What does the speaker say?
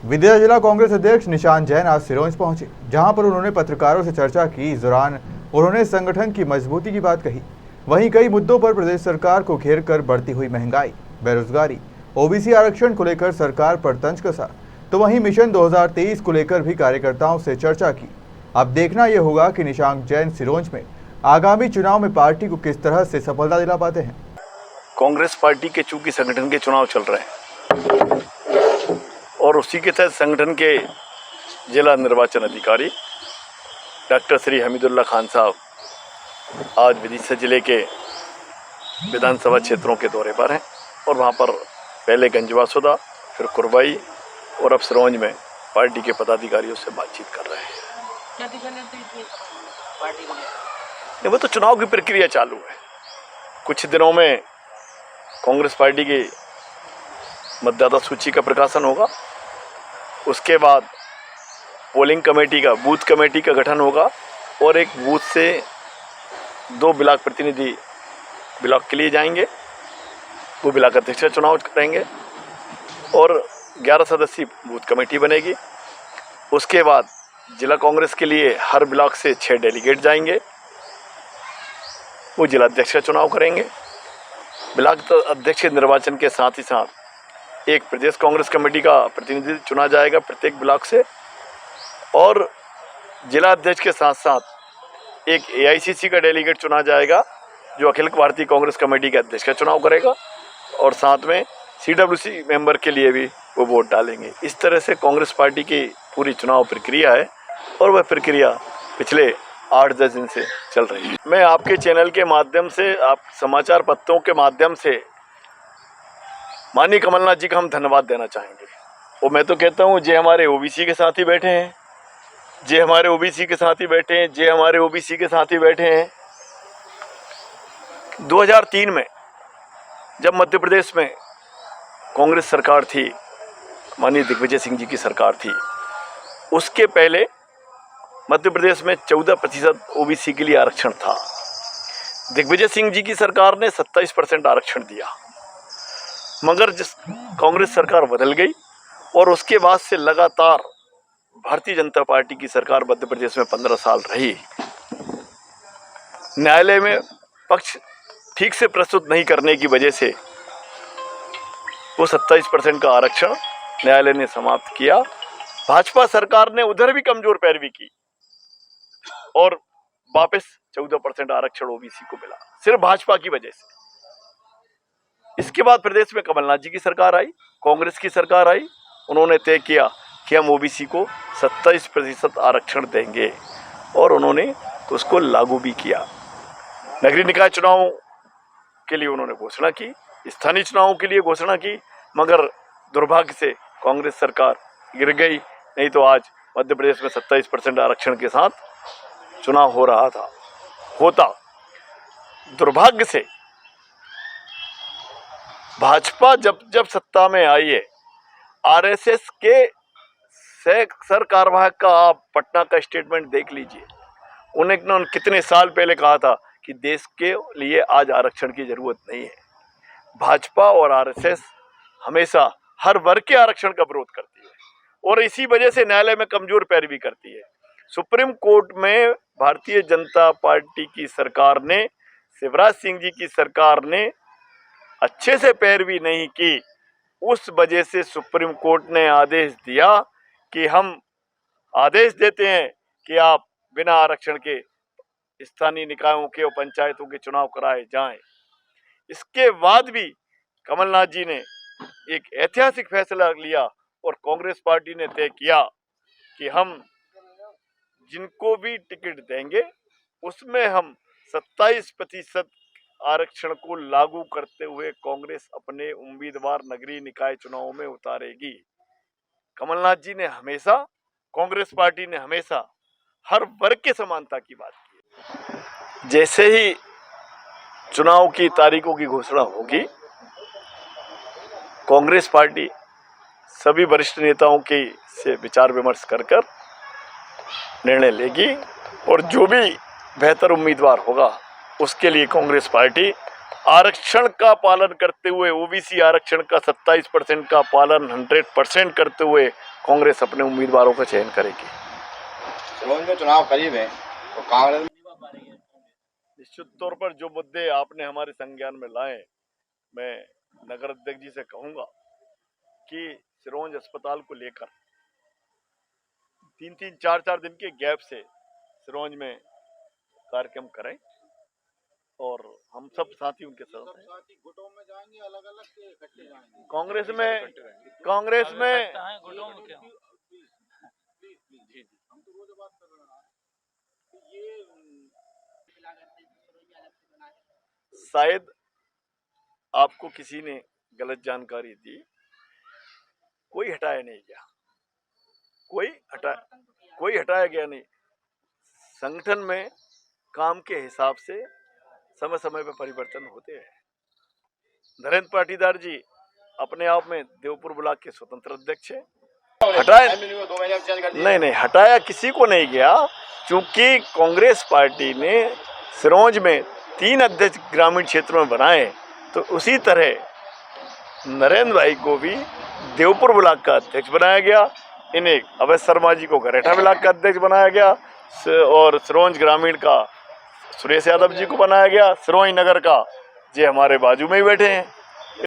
विदिशा जिला कांग्रेस अध्यक्ष निशांत जैन आज सिरोंज पहुंचे, जहां पर उन्होंने पत्रकारों से चर्चा की। इस दौरान उन्होंने संगठन की मजबूती की बात कही। वहीं कई मुद्दों पर प्रदेश सरकार को घेर कर बढ़ती हुई महंगाई, बेरोजगारी, ओबीसी आरक्षण को लेकर सरकार पर तंज कसा, तो वहीं मिशन 2023 को लेकर भी कार्यकर्ताओं से चर्चा की। अब देखना यह होगा कि निशांत जैन सिरोंज में आगामी चुनाव में पार्टी को किस तरह से सफलता दिला पाते हैं। कांग्रेस पार्टी के चूंकि संगठन के चुनाव चल रहे हैं और उसी के तहत संगठन के जिला निर्वाचन अधिकारी डॉक्टर श्री हमीदुल्लाह खान साहब आज विदिशा जिले के विधानसभा क्षेत्रों के दौरे पर हैं और वहां पर पहले गंजवासुदा, फिर कुरवाई और अब सिरोंज में पार्टी के पदाधिकारियों से बातचीत कर रहे हैं। वो तो चुनाव की प्रक्रिया चालू है। कुछ दिनों में कांग्रेस पार्टी की मतदाता सूची का प्रकाशन होगा। उसके बाद पोलिंग कमेटी का, बूथ कमेटी का गठन होगा और एक बूथ से 2 ब्लॉक प्रतिनिधि ब्लॉक के लिए जाएंगे। वो ब्लॉक अध्यक्ष का चुनाव करेंगे और 11 सदस्यीय बूथ कमेटी बनेगी। उसके बाद जिला कांग्रेस के लिए हर ब्लॉक से 6 डेलीगेट जाएंगे। वो जिला अध्यक्ष का चुनाव करेंगे। ब्लॉक अध्यक्ष के निर्वाचन के साथ ही साथ एक प्रदेश कांग्रेस कमेटी का प्रतिनिधि चुना जाएगा प्रत्येक ब्लॉक से और जिला अध्यक्ष के साथ साथ एक एआईसीसी का डेलीगेट चुना जाएगा जो अखिल भारतीय कांग्रेस कमेटी के अध्यक्ष का चुनाव करेगा और साथ में सीडब्ल्यूसी मेंबर के लिए भी वो वोट डालेंगे। इस तरह से कांग्रेस पार्टी की पूरी चुनाव प्रक्रिया है और वह प्रक्रिया पिछले 8-10 दिन से चल रही है। मैं आपके चैनल के माध्यम से, आप समाचार पत्रों के माध्यम से माननीय कमलनाथ जी का हम धन्यवाद देना चाहेंगे। और मैं तो कहता हूँ जे हमारे ओबीसी के साथ ही बैठे हैं, जे हमारे ओबीसी के साथ ही बैठे हैं, जे हमारे ओबीसी के साथ ही बैठे हैं। 2003 में जब मध्य प्रदेश में कांग्रेस सरकार थी, माननीय दिग्विजय सिंह जी की सरकार थी, उसके पहले मध्य प्रदेश में 14% ओबीसी के लिए आरक्षण था। दिग्विजय सिंह जी की सरकार ने 27% आरक्षण दिया, मगर जिस कांग्रेस सरकार बदल गई और उसके बाद से लगातार भारतीय जनता पार्टी की सरकार मध्य प्रदेश में 15 साल रही। न्यायालय में पक्ष ठीक से प्रस्तुत नहीं करने की वजह से वो 27% का आरक्षण न्यायालय ने समाप्त किया। भाजपा सरकार ने उधर भी कमजोर पैरवी की और वापस 14% आरक्षण ओबीसी को मिला, सिर्फ भाजपा की वजह से। इसके बाद प्रदेश में कमलनाथ जी की सरकार आई, कांग्रेस की सरकार आई। उन्होंने तय किया कि हम ओबीसी को 27% आरक्षण देंगे और उन्होंने उसको लागू भी किया। नगरीय निकाय चुनाव के लिए उन्होंने घोषणा की, स्थानीय चुनावों के लिए घोषणा की, मगर दुर्भाग्य से कांग्रेस सरकार गिर गई। नहीं तो आज मध्य प्रदेश में 27% आरक्षण के साथ चुनाव हो रहा था, होता। दुर्भाग्य से भाजपा जब सत्ता में आई है, आरएसएस के सरकार्यवाहक का आप पटना का स्टेटमेंट देख लीजिए। उन्होंने कितने साल पहले कहा था कि देश के लिए आज आरक्षण की जरूरत नहीं है। भाजपा और आरएसएस हमेशा हर वर्ग के आरक्षण का विरोध करती है और इसी वजह से न्यायालय में कमजोर पैरवी करती है। सुप्रीम कोर्ट में भारतीय जनता पार्टी की सरकार ने, शिवराज सिंह जी की सरकार ने अच्छे से पैरवी नहीं की। उस वजह से सुप्रीम कोर्ट ने आदेश दिया कि हम आदेश देते हैं कि आप बिना आरक्षण के स्थानीय निकायों के और पंचायतों के चुनाव कराए जाएं। इसके बाद भी कमलनाथ जी ने एक ऐतिहासिक फैसला लिया और कांग्रेस पार्टी ने तय किया कि हम जिनको भी टिकट देंगे उसमें हम 27% आरक्षण को लागू करते हुए कांग्रेस अपने उम्मीदवार नगरीय निकाय चुनाव में उतारेगी। कमलनाथ जी ने हमेशा, कांग्रेस पार्टी ने हमेशा हर वर्ग के समानता की बात की। जैसे ही चुनाव की तारीखों की घोषणा होगी, कांग्रेस पार्टी सभी वरिष्ठ नेताओं के से विचार विमर्श कर निर्णय लेगी और जो भी बेहतर उम्मीदवार होगा उसके लिए कांग्रेस पार्टी आरक्षण का पालन करते हुए, ओबीसी आरक्षण का 27% का पालन 100% करते हुए कांग्रेस अपने उम्मीदवारों का चयन करेगी। सिरोंज में चुनाव करीब है तो कांग्रेस निश्चित तौर पर जो मुद्दे आपने हमारे संज्ञान में लाए, मैं नगर अध्यक्ष जी से कहूंगा कि सिरोंज अस्पताल को लेकर 3-3, 4-4 दिन के गैप से सिरोंज में कार्यक्रम करें और हम सब साथी उनके साथ हैं। गुटों में जाएंगे, अलग अलग इकट्ठे जाएंगे। कांग्रेस में हम तो रोज बात कर रहे हैं ये शायद आपको किसी ने गलत जानकारी दी, कोई हटाया नहीं गया, कोई हटाया गया नहीं। संगठन में काम के हिसाब से समय समय पर परिवर्तन होते हैं। नरेंद्र पाटीदार जी अपने आप में देवपुर ब्लॉक के स्वतंत्र अध्यक्ष हैं। हटाया नहीं, हटाया किसी को नहीं गया, क्योंकि कांग्रेस पार्टी ने सिरोंज में 3 अध्यक्ष ग्रामीण क्षेत्रों में बनाए, तो उसी तरह नरेंद्र भाई को भी देवपुर ब्लॉक का अध्यक्ष बनाया गया, इन्हें अवध शर्मा जी को गरेठा ब्लॉक का अध्यक्ष बनाया गया और सिरोंज ग्रामीण का सुरेश यादव जी को बनाया गया। सिरोंज नगर का जे हमारे बाजू में ही बैठे हैं